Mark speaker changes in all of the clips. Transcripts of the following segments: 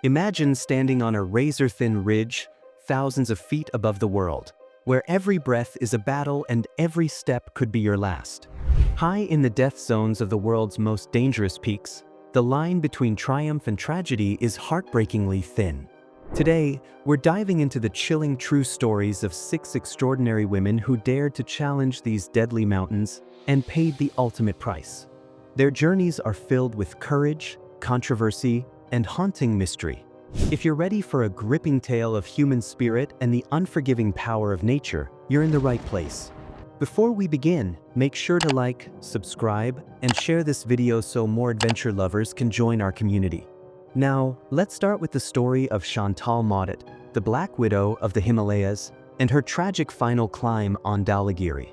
Speaker 1: Imagine standing on a razor-thin ridge, thousands of feet above the world, where every breath is a battle and every step could be your last. High in the death zones of the world's most dangerous peaks, the line between triumph and tragedy is heartbreakingly thin. Today, we're diving into the chilling true stories of 6 extraordinary women who dared to challenge these deadly mountains and paid the ultimate price. Their journeys are filled with courage, controversy, and haunting mystery. If you're ready for a gripping tale of human spirit and the unforgiving power of nature, you're in the right place. Before we begin, make sure to like, subscribe, and share this video so more adventure lovers can join our community. Now, let's start with the story of Chantal Mauduit, the Black Widow of the Himalayas, and her tragic final climb on Dhaulagiri.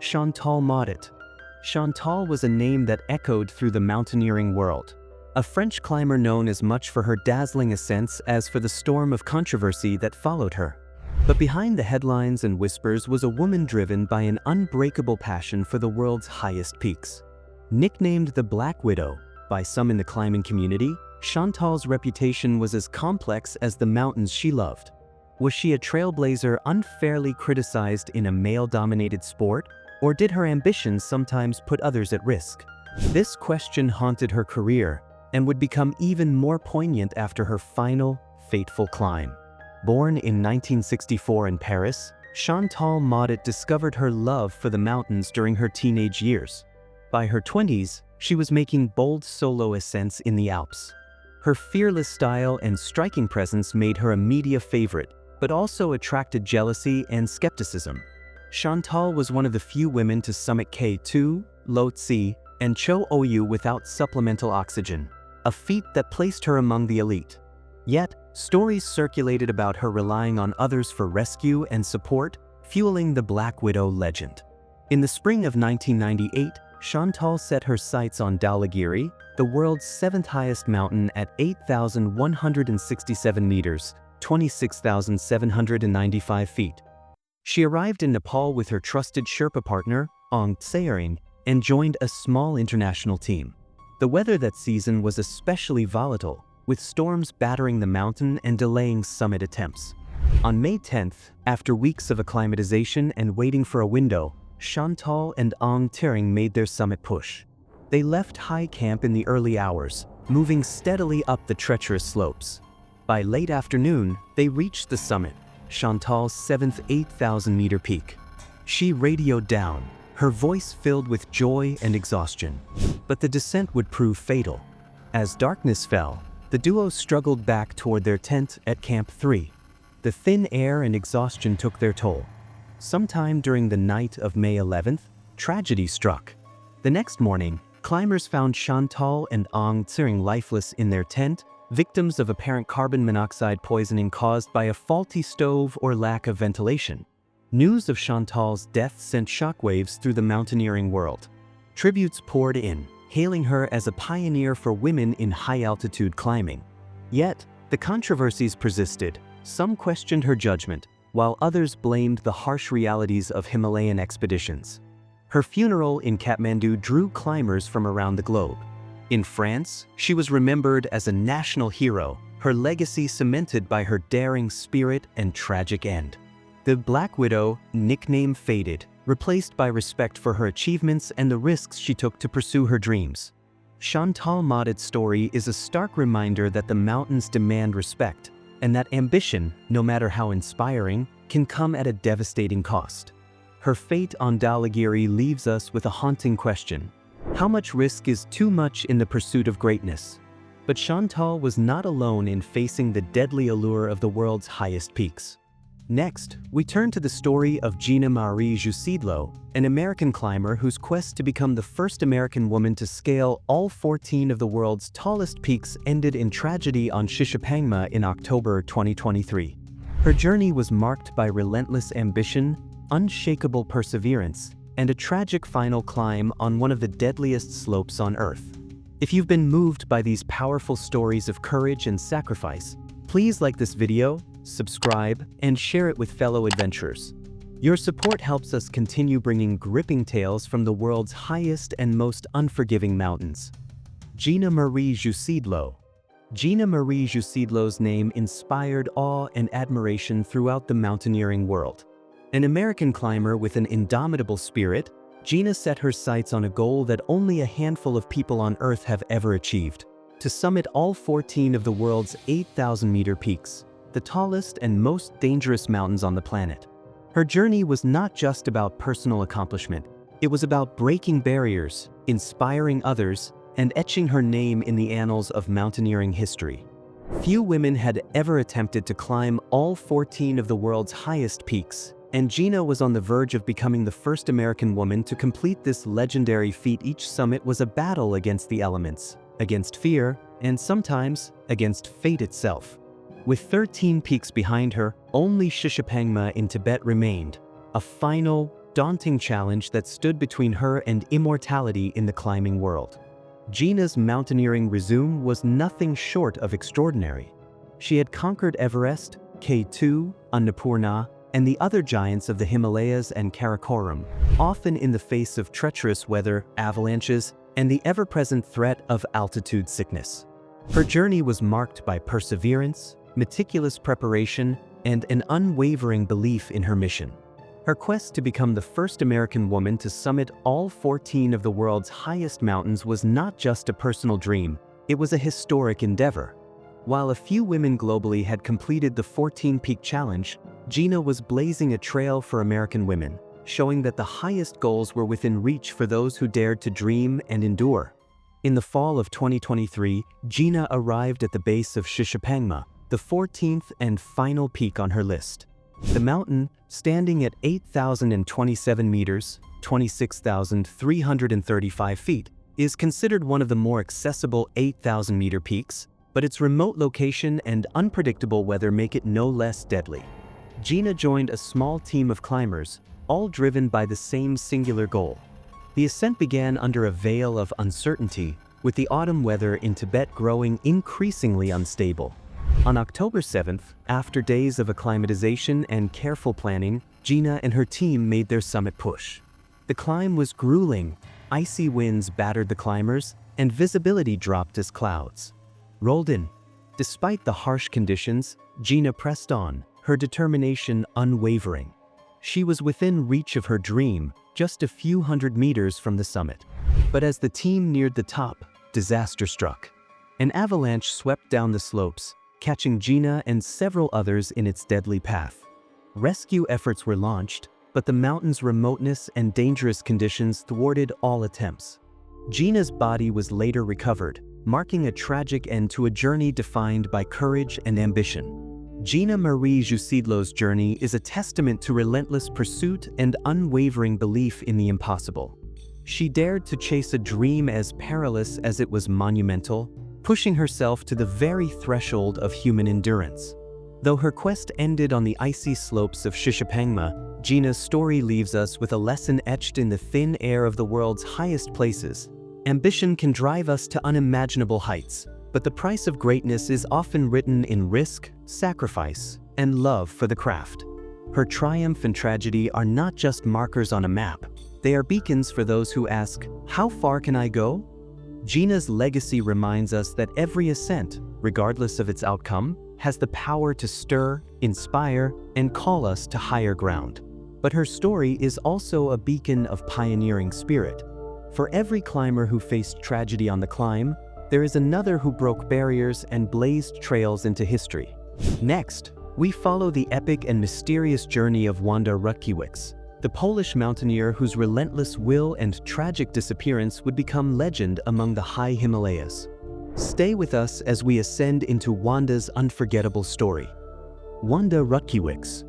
Speaker 1: Chantal Mauduit. Chantal was a name that echoed through the mountaineering world. A French climber known as much for her dazzling ascents as for the storm of controversy that followed her. But behind the headlines and whispers was a woman driven by an unbreakable passion for the world's highest peaks. Nicknamed the Black Widow by some in the climbing community, Chantal's reputation was as complex as the mountains she loved. Was she a trailblazer unfairly criticized in a male-dominated sport, or did her ambitions sometimes put others at risk? This question haunted her career and would become even more poignant after her final, fateful climb. Born in 1964 in Paris, Chantal Mauduit discovered her love for the mountains during her teenage years. By her 20s, she was making bold solo ascents in the Alps. Her fearless style and striking presence made her a media favorite, but also attracted jealousy and skepticism. Chantal was one of the few women to summit K2, Lhotse, and Cho Oyu without supplemental oxygen, a feat that placed her among the elite. Yet, stories circulated about her relying on others for rescue and support, fueling the Black Widow legend. In the spring of 1998, Chantal set her sights on Dhaulagiri, the world's 7th highest mountain at 8,167 meters, 26,795 feet. She arrived in Nepal with her trusted Sherpa partner, Mountaineering, and joined a small international team. The weather that season was especially volatile, with storms battering the mountain and delaying summit attempts. On May 10th, after weeks of acclimatization and waiting for a window, Chantal and Mountaineering made their summit push. They left high camp in the early hours, moving steadily up the treacherous slopes. By late afternoon, they reached the summit, Chantal's 7th 8,000-meter peak. She radioed down, her voice filled with joy and exhaustion. But the descent would prove fatal. As darkness fell, the duo struggled back toward their tent at Camp 3. The thin air and exhaustion took their toll. Sometime during the night of May 11th, tragedy struck. The next morning, climbers found Chantal and Mountaineering lifeless in their tent, victims of apparent carbon monoxide poisoning caused by a faulty stove or lack of ventilation. News of Chantal's death sent shockwaves through the mountaineering world. Tributes poured in, hailing her as a pioneer for women in high-altitude climbing. Yet, the controversies persisted. Some questioned her judgment, while others blamed the harsh realities of Himalayan expeditions. Her funeral in Kathmandu drew climbers from around the globe. In France, she was remembered as a national hero, her legacy cemented by her daring spirit and tragic end. The Black Widow, nickname faded, replaced by respect for her achievements and the risks she took to pursue her dreams. Chantal Mauduit's story is a stark reminder that the mountains demand respect, and that ambition, no matter how inspiring, can come at a devastating cost. Her fate on Dhaulagiri leaves us with a haunting question. How much risk is too much in the pursuit of greatness? But Chantal was not alone in facing the deadly allure of the world's highest peaks. Next, we turn to the story of Gina Rzucidlo, an American climber whose quest to become the first American woman to scale all 14 of the world's tallest peaks ended in tragedy on Shishapangma in October 2023. Her journey was marked by relentless ambition, unshakable perseverance, and a tragic final climb on one of the deadliest slopes on Earth. If you've been moved by these powerful stories of courage and sacrifice, please like this video, subscribe, and share it with fellow adventurers. Your support helps us continue bringing gripping tales from the world's highest and most unforgiving mountains. Gina Rzucidlo. Gina Marie Rzucidlo's name inspired awe and admiration throughout the mountaineering world. An American climber with an indomitable spirit, Gina set her sights on a goal that only a handful of people on Earth have ever achieved: to summit all 14 of the world's 8,000-meter peaks, the tallest and most dangerous mountains on the planet. Her journey was not just about personal accomplishment. It was about breaking barriers, inspiring others, and etching her name in the annals of mountaineering history. Few women had ever attempted to climb all 14 of the world's highest peaks, and Gina was on the verge of becoming the first American woman to complete this legendary feat. Each summit was a battle against the elements, against fear, and sometimes against fate itself. With 13 peaks behind her, only Shishapangma in Tibet remained, a final, daunting challenge that stood between her and immortality in the climbing world. Gina's mountaineering resume was nothing short of extraordinary. She had conquered Everest, K2, Annapurna, and the other giants of the Himalayas and Karakoram, often in the face of treacherous weather, avalanches, and the ever-present threat of altitude sickness. Her journey was marked by perseverance, meticulous preparation, and an unwavering belief in her mission. Her quest to become the first American woman to summit all 14 of the world's highest mountains was not just a personal dream, it was a historic endeavor. While a few women globally had completed the 14-peak challenge, Gina was blazing a trail for American women, showing that the highest goals were within reach for those who dared to dream and endure. In the fall of 2023, Gina arrived at the base of Shishapangma, the 14th and final peak on her list. The mountain, standing at 8,027 meters, 26,335 feet, is considered one of the more accessible 8,000-meter peaks, but its remote location and unpredictable weather make it no less deadly. Gina joined a small team of climbers, all driven by the same singular goal. The ascent began under a veil of uncertainty, with the autumn weather in Tibet growing increasingly unstable. On October 7th, after days of acclimatization and careful planning, Gina and her team made their summit push. The climb was grueling, icy winds battered the climbers, and visibility dropped as clouds rolled in. Despite the harsh conditions, Gina pressed on, her determination unwavering. She was within reach of her dream, just a few hundred meters from the summit. But as the team neared the top, disaster struck. An avalanche swept down the slopes, catching Gina and several others in its deadly path. Rescue efforts were launched, but the mountain's remoteness and dangerous conditions thwarted all attempts. Gina's body was later recovered, marking a tragic end to a journey defined by courage and ambition. Gina Marie Rzucidlo's journey is a testament to relentless pursuit and unwavering belief in the impossible. She dared to chase a dream as perilous as it was monumental, pushing herself to the very threshold of human endurance. Though her quest ended on the icy slopes of Shishapangma, Gina's story leaves us with a lesson etched in the thin air of the world's highest places. Ambition can drive us to unimaginable heights, but the price of greatness is often written in risk, sacrifice, and love for the craft. Her triumph and tragedy are not just markers on a map. They are beacons for those who ask, "How far can I go?" Gina's legacy reminds us that every ascent, regardless of its outcome, has the power to stir, inspire, and call us to higher ground. But her story is also a beacon of pioneering spirit. For every climber who faced tragedy on the climb, there is another who broke barriers and blazed trails into history. Next, we follow the epic and mysterious journey of Wanda Rutkiewicz, the Polish mountaineer whose relentless will and tragic disappearance would become legend among the high Himalayas. Stay with us as we ascend into Wanda's unforgettable story. Wanda Rutkiewicz.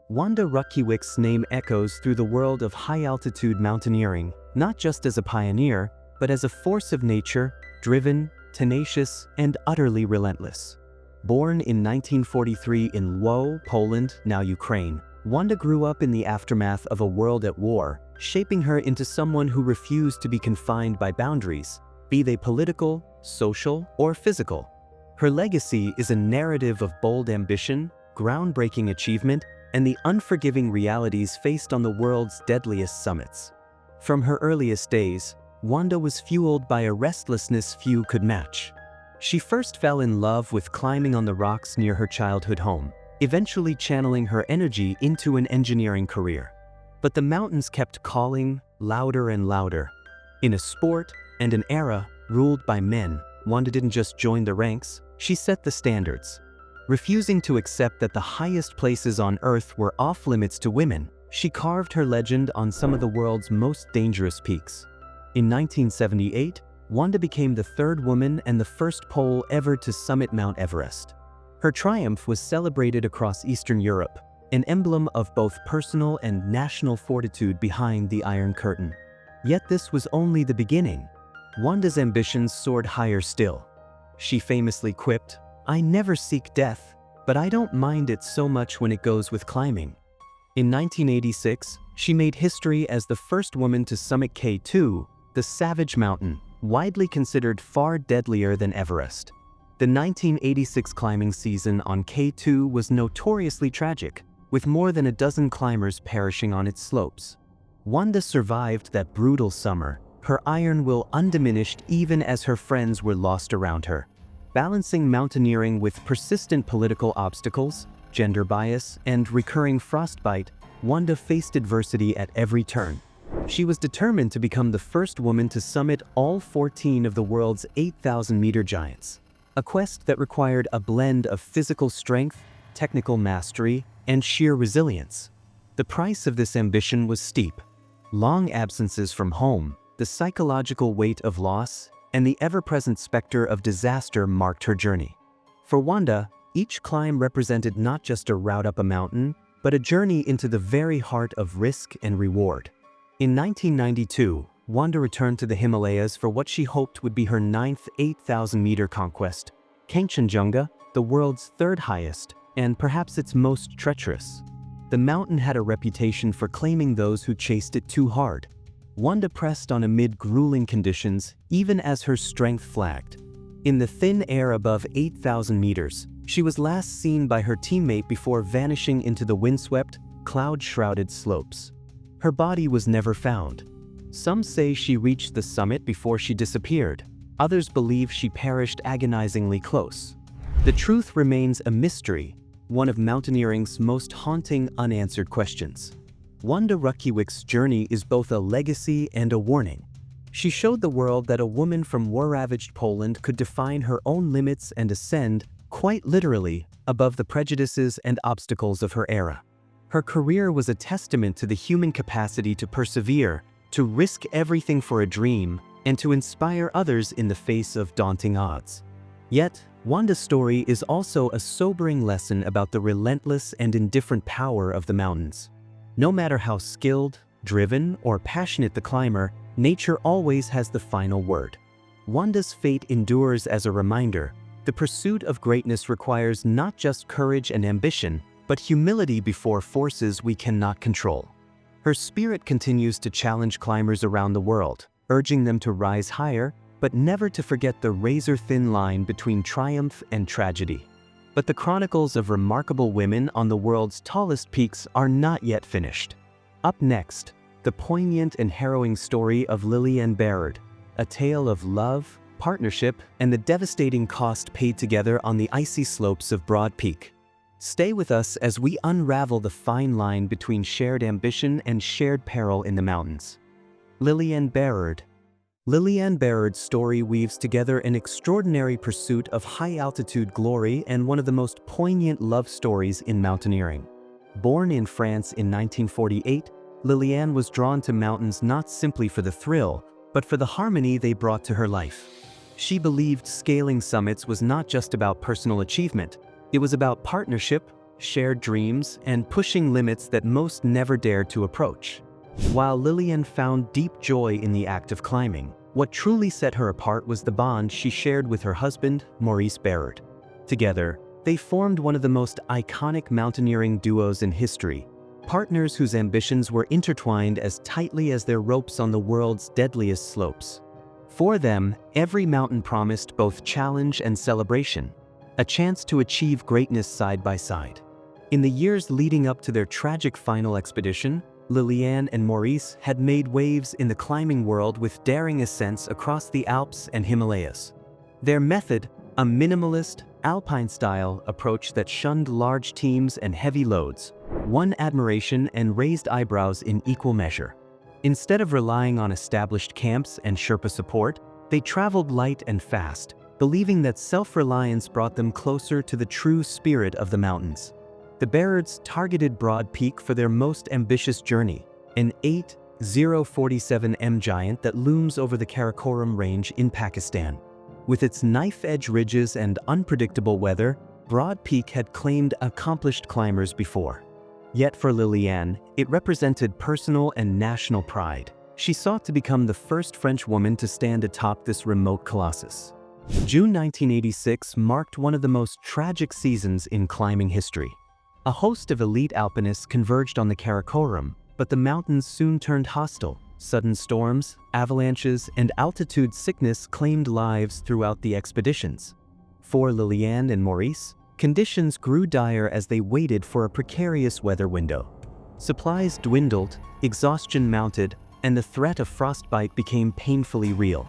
Speaker 1: Wanda Rutkiewicz's name echoes through the world of high-altitude mountaineering, not just as a pioneer, but as a force of nature, driven, tenacious, and utterly relentless. Born in 1943 in Lwów, Poland, now Ukraine, Wanda grew up in the aftermath of a world at war, shaping her into someone who refused to be confined by boundaries, be they political, social, or physical. Her legacy is a narrative of bold ambition, groundbreaking achievement, and the unforgiving realities faced on the world's deadliest summits. From her earliest days, Wanda was fueled by a restlessness few could match. She first fell in love with climbing on the rocks near her childhood home, eventually channeling her energy into an engineering career. But the mountains kept calling, louder and louder. In a sport and an era ruled by men, Wanda didn't just join the ranks, she set the standards. Refusing to accept that the highest places on Earth were off-limits to women, she carved her legend on some of the world's most dangerous peaks. In 1978, Wanda became the third woman and the first Pole ever to summit Mount Everest. Her triumph was celebrated across Eastern Europe, an emblem of both personal and national fortitude behind the Iron Curtain. Yet this was only the beginning. Wanda's ambitions soared higher still. She famously quipped, "I never seek death, but I don't mind it so much when it goes with climbing." In 1986, she made history as the first woman to summit K2, the Savage Mountain, widely considered far deadlier than Everest. The 1986 climbing season on K2 was notoriously tragic, with more than a dozen climbers perishing on its slopes. Wanda survived that brutal summer, her iron will undiminished even as her friends were lost around her. Balancing mountaineering with persistent political obstacles, gender bias, and recurring frostbite, Wanda faced adversity at every turn. She was determined to become the first woman to summit all 14 of the world's 8,000-meter giants, a quest that required a blend of physical strength, technical mastery, and sheer resilience. The price of this ambition was steep. Long absences from home, the psychological weight of loss, and the ever-present specter of disaster marked her journey. For Wanda, each climb represented not just a route up a mountain, but a journey into the very heart of risk and reward. In 1992, Wanda returned to the Himalayas for what she hoped would be her ninth 8,000-meter conquest, Kanchenjunga, the world's third highest, and perhaps its most treacherous. The mountain had a reputation for claiming those who chased it too hard. Wanda pressed on amid grueling conditions, even as her strength flagged. In the thin air above 8,000 meters, she was last seen by her teammate before vanishing into the windswept, cloud-shrouded slopes. Her body was never found. Some say she reached the summit before she disappeared. Others believe she perished agonizingly close. The truth remains a mystery, one of mountaineering's most haunting unanswered questions. Wanda Rutkiewicz's journey is both a legacy and a warning. She showed the world that a woman from war-ravaged Poland could define her own limits and ascend, quite literally, above the prejudices and obstacles of her era. Her career was a testament to the human capacity to persevere, to risk everything for a dream, and to inspire others in the face of daunting odds. Yet, Wanda's story is also a sobering lesson about the relentless and indifferent power of the mountains. No matter how skilled, driven, or passionate the climber, nature always has the final word. Wanda's fate endures as a reminder: the pursuit of greatness requires not just courage and ambition, but humility before forces we cannot control. Her spirit continues to challenge climbers around the world, urging them to rise higher, but never to forget the razor-thin line between triumph and tragedy. But the chronicles of remarkable women on the world's tallest peaks are not yet finished. Up next, the poignant and harrowing story of Liliane Barrard, a tale of love, partnership, and the devastating cost paid together on the icy slopes of Broad Peak. Stay with us as we unravel the fine line between shared ambition and shared peril in the mountains. Liliane Barrard. Liliane Barrard's story weaves together an extraordinary pursuit of high-altitude glory and one of the most poignant love stories in mountaineering. Born in France in 1948, Liliane was drawn to mountains not simply for the thrill, but for the harmony they brought to her life. She believed scaling summits was not just about personal achievement. It was about partnership, shared dreams, and pushing limits that most never dared to approach. While Liliane found deep joy in the act of climbing, what truly set her apart was the bond she shared with her husband, Maurice Barrard. Together, they formed one of the most iconic mountaineering duos in history, partners whose ambitions were intertwined as tightly as their ropes on the world's deadliest slopes. For them, every mountain promised both challenge and celebration, a chance to achieve greatness side by side. In the years leading up to their tragic final expedition, Liliane and Maurice had made waves in the climbing world with daring ascents across the Alps and Himalayas. Their method, a minimalist, alpine-style approach that shunned large teams and heavy loads, won admiration and raised eyebrows in equal measure. Instead of relying on established camps and Sherpa support, they traveled light and fast, believing that self-reliance brought them closer to the true spirit of the mountains. The Barrards targeted Broad Peak for their most ambitious journey, an 8,047 m giant that looms over the Karakoram Range in Pakistan. With its knife-edge ridges and unpredictable weather, Broad Peak had claimed accomplished climbers before. Yet for Liliane, it represented personal and national pride. She sought to become the first French woman to stand atop this remote colossus. June 1986 marked one of the most tragic seasons in climbing history. A host of elite alpinists converged on the Karakoram, but the mountains soon turned hostile. Sudden storms, avalanches, and altitude sickness claimed lives throughout the expeditions. For Liliane and Maurice, conditions grew dire as they waited for a precarious weather window. Supplies dwindled, exhaustion mounted, and the threat of frostbite became painfully real.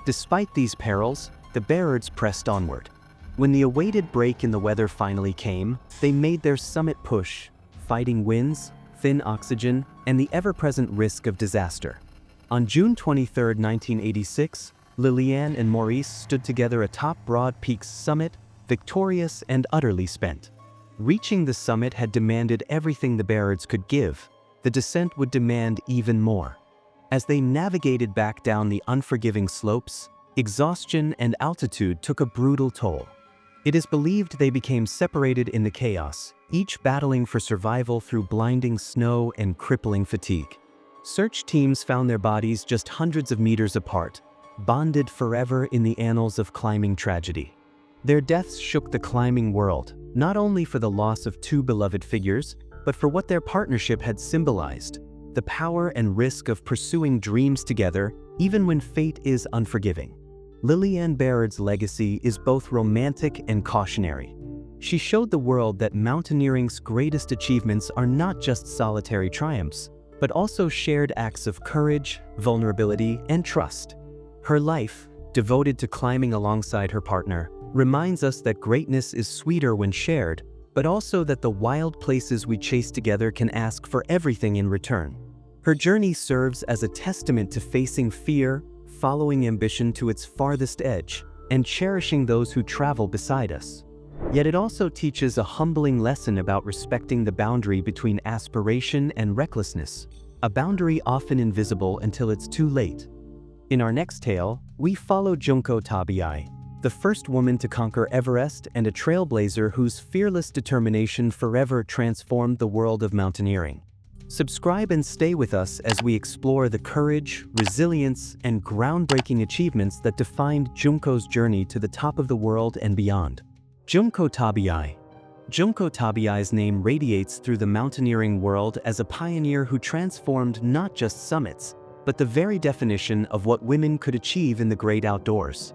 Speaker 1: Despite these perils, the Barrards pressed onward. When the awaited break in the weather finally came, they made their summit push, fighting winds, thin oxygen, and the ever-present risk of disaster. On June 23, 1986, Liliane and Maurice stood together atop Broad Peak's summit, victorious and utterly spent. Reaching the summit had demanded everything the Barrards could give. The descent would demand even more. As they navigated back down the unforgiving slopes, exhaustion and altitude took a brutal toll. It is believed they became separated in the chaos, each battling for survival through blinding snow and crippling fatigue. Search teams found their bodies just hundreds of meters apart, bonded forever in the annals of climbing tragedy. Their deaths shook the climbing world, not only for the loss of two beloved figures, but for what their partnership had symbolized: the power and risk of pursuing dreams together, even when fate is unforgiving. Liliane Barrard's legacy is both romantic and cautionary. She showed the world that mountaineering's greatest achievements are not just solitary triumphs, but also shared acts of courage, vulnerability, and trust. Her life, devoted to climbing alongside her partner, reminds us that greatness is sweeter when shared, but also that the wild places we chase together can ask for everything in return. Her journey serves as a testament to facing fear, following ambition to its farthest edge, and cherishing those who travel beside us. Yet it also teaches a humbling lesson about respecting the boundary between aspiration and recklessness, a boundary often invisible until it's too late. In our next tale, we follow Junko Tabei, the first woman to conquer Everest and a trailblazer whose fearless determination forever transformed the world of mountaineering. Subscribe and stay with us as we explore the courage, resilience, and groundbreaking achievements that defined Junko's journey to the top of the world and beyond. Junko Tabei. Junko Tabei's name radiates through the mountaineering world as a pioneer who transformed not just summits, but the very definition of what women could achieve in the great outdoors.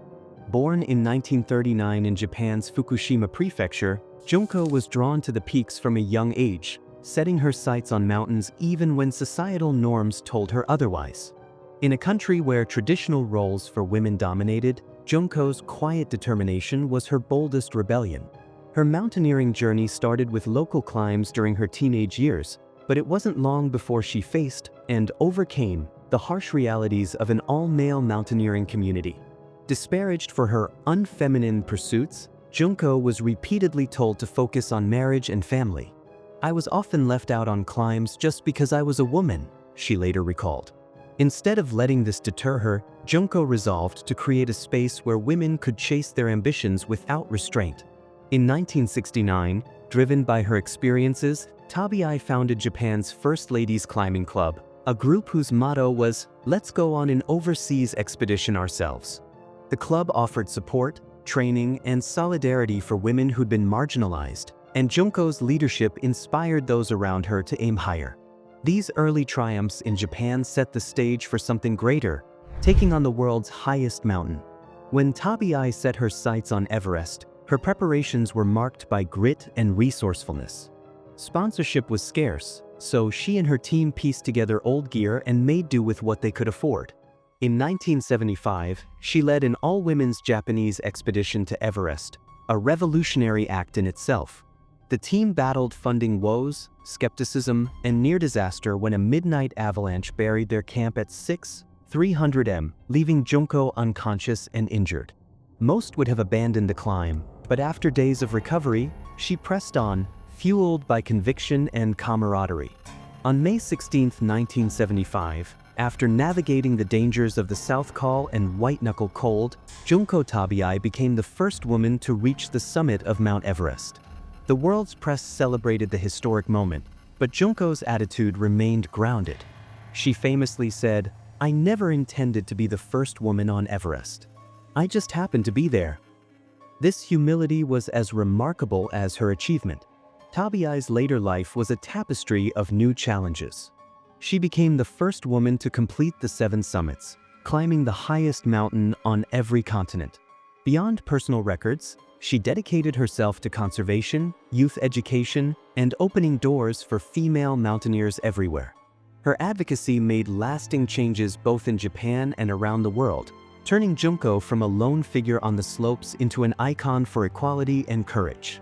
Speaker 1: Born in 1939 in Japan's Fukushima prefecture, Junko was drawn to the peaks from a young age, setting her sights on mountains even when societal norms told her otherwise. In a country where traditional roles for women dominated, Junko's quiet determination was her boldest rebellion. Her mountaineering journey started with local climbs during her teenage years, but it wasn't long before she faced and overcame the harsh realities of an all-male mountaineering community. Disparaged for her unfeminine pursuits, Junko was repeatedly told to focus on marriage and family. "I was often left out on climbs just because I was a woman," she later recalled. Instead of letting this deter her, Junko resolved to create a space where women could chase their ambitions without restraint. In 1969, driven by her experiences, Tabei founded Japan's first ladies climbing club, a group whose motto was, "Let's go on an overseas expedition ourselves." The club offered support, training, and solidarity for women who'd been marginalized, and Junko's leadership inspired those around her to aim higher. These early triumphs in Japan set the stage for something greater, taking on the world's highest mountain. When Tabei set her sights on Everest, her preparations were marked by grit and resourcefulness. Sponsorship was scarce, so she and her team pieced together old gear and made do with what they could afford. In 1975, she led an all-women's Japanese expedition to Everest, a revolutionary act in itself. The team battled funding woes, skepticism, and near disaster when a midnight avalanche buried their camp at 6,300 m, leaving Junko unconscious and injured. Most would have abandoned the climb, but after days of recovery, she pressed on, fueled by conviction and camaraderie. On May 16, 1975, after navigating the dangers of the South Col and white-knuckle cold, Junko Tabei became the first woman to reach the summit of Mount Everest. The world's press celebrated the historic moment, but Junko's attitude remained grounded. She famously said, "I never intended to be the first woman on Everest. I just happened to be there." This humility was as remarkable as her achievement. Tabei's later life was a tapestry of new challenges. She became the first woman to complete the 7 summits, climbing the highest mountain on every continent. Beyond personal records, she dedicated herself to conservation, youth education, and opening doors for female mountaineers everywhere. Her advocacy made lasting changes both in Japan and around the world, turning Junko from a lone figure on the slopes into an icon for equality and courage.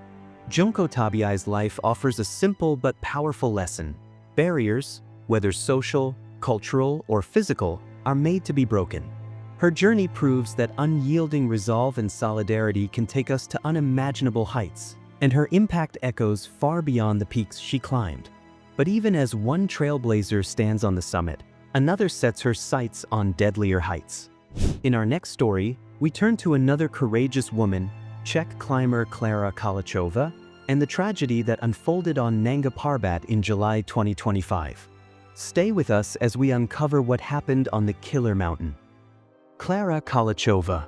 Speaker 1: Junko Tabei's life offers a simple but powerful lesson. Barriers, whether social, cultural, or physical, are made to be broken. Her journey proves that unyielding resolve and solidarity can take us to unimaginable heights, and her impact echoes far beyond the peaks she climbed. But even as one trailblazer stands on the summit, another sets her sights on deadlier heights. In our next story, we turn to another courageous woman, Czech climber Klara Kolouchova, and the tragedy that unfolded on Nanga Parbat in July 2025. Stay with us as we uncover what happened on the killer mountain. Klara Kolouchova.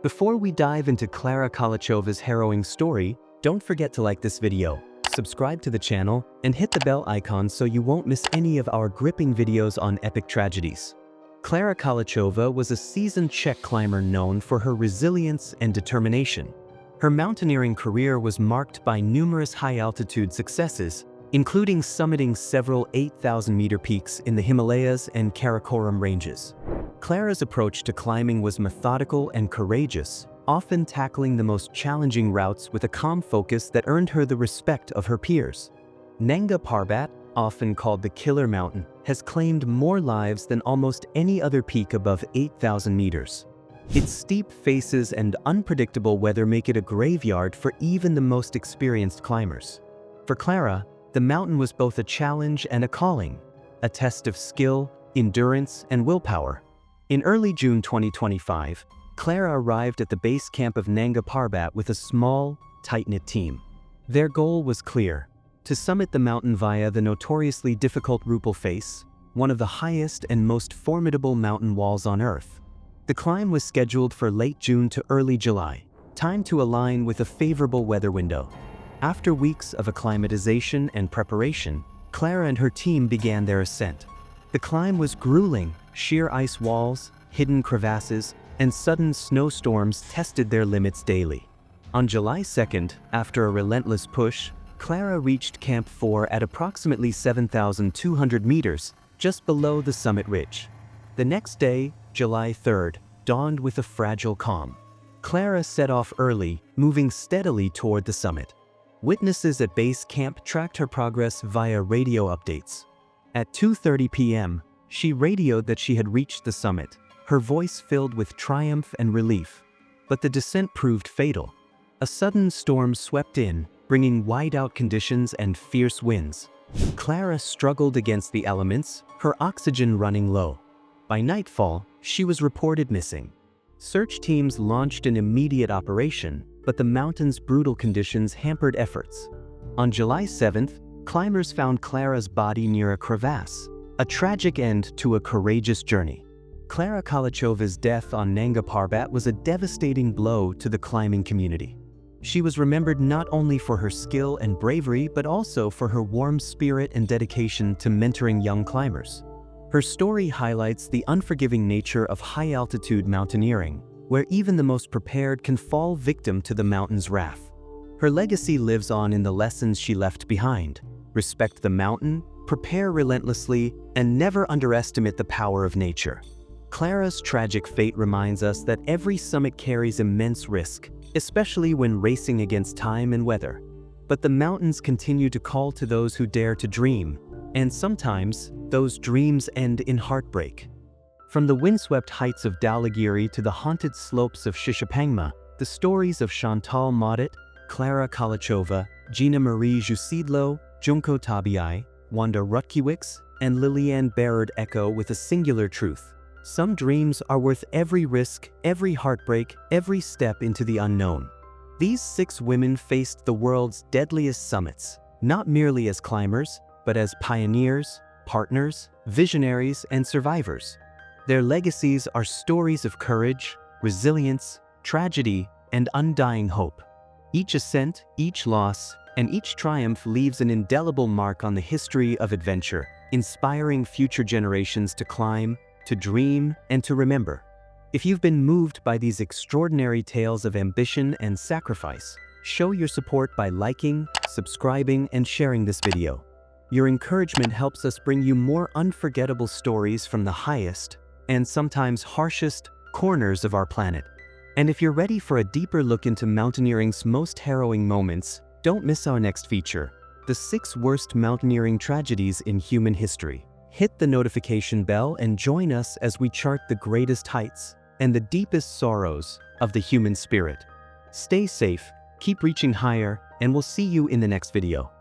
Speaker 1: Before we dive into Klara Kolouchova's harrowing story, don't forget to like this video, subscribe to the channel, and hit the bell icon so you won't miss any of our gripping videos on epic tragedies. Klara Kolouchova was a seasoned Czech climber known for her resilience and determination. Her mountaineering career was marked by numerous high-altitude successes, including summiting several 8,000-meter peaks in the Himalayas and Karakoram ranges. Klara's approach to climbing was methodical and courageous, often tackling the most challenging routes with a calm focus that earned her the respect of her peers. Nanga Parbat, often called the Killer Mountain, has claimed more lives than almost any other peak above 8,000 meters. Its steep faces and unpredictable weather make it a graveyard for even the most experienced climbers. For Klara, the mountain was both a challenge and a calling, a test of skill, endurance, and willpower. In early June 2025, Klara arrived at the base camp of Nanga Parbat with a small, tight-knit team. Their goal was clear: to summit the mountain via the notoriously difficult Rupel Face, one of the highest and most formidable mountain walls on Earth. The climb was scheduled for late June to early July, timed to align with a favorable weather window. After weeks of acclimatization and preparation, Klara and her team began their ascent. The climb was grueling. Sheer ice walls, hidden crevasses, and sudden snowstorms tested their limits daily. On July 2nd, after a relentless push, Klara reached Camp 4 at approximately 7,200 meters, just below the summit ridge. The next day, July 3rd, dawned with a fragile calm. Klara set off early, moving steadily toward the summit. Witnesses at base camp tracked her progress via radio updates. At 2:30 p.m., she radioed that she had reached the summit, her voice filled with triumph and relief. But the descent proved fatal. A sudden storm swept in, bringing whiteout conditions and fierce winds. Klara struggled against the elements, her oxygen running low. By nightfall, she was reported missing. Search teams launched an immediate operation, but the mountain's brutal conditions hampered efforts. On July 7th, climbers found Klara's body near a crevasse, a tragic end to a courageous journey. Klara Kolouchova's death on Nanga Parbat was a devastating blow to the climbing community. She was remembered not only for her skill and bravery, but also for her warm spirit and dedication to mentoring young climbers. Her story highlights the unforgiving nature of high-altitude mountaineering, where even the most prepared can fall victim to the mountain's wrath. Her legacy lives on in the lessons she left behind: respect the mountain, prepare relentlessly, and never underestimate the power of nature. Klara's tragic fate reminds us that every summit carries immense risk, especially when racing against time and weather. But the mountains continue to call to those who dare to dream, and sometimes those dreams end in heartbreak. From the windswept heights of Dhaulagiri to the haunted slopes of Shishapangma, the stories of Chantal Mauduit, Klara Kolouchova, Gina Rzucidlo, Junko Tabei, Wanda Rutkiewicz, and Liliane Barrard echo with a singular truth. Some dreams are worth every risk, every heartbreak, every step into the unknown. These 6 women faced the world's deadliest summits, not merely as climbers, but as pioneers, partners, visionaries, and survivors. Their legacies are stories of courage, resilience, tragedy, and undying hope. Each ascent, each loss, and each triumph leaves an indelible mark on the history of adventure, inspiring future generations to climb, to dream, and to remember. If you've been moved by these extraordinary tales of ambition and sacrifice, show your support by liking, subscribing, and sharing this video. Your encouragement helps us bring you more unforgettable stories from the highest, and sometimes harshest, corners of our planet. And if you're ready for a deeper look into mountaineering's most harrowing moments, don't miss our next feature, the 6 worst mountaineering tragedies in human history. Hit the notification bell and join us as we chart the greatest heights and the deepest sorrows of the human spirit. Stay safe, keep reaching higher, and we'll see you in the next video.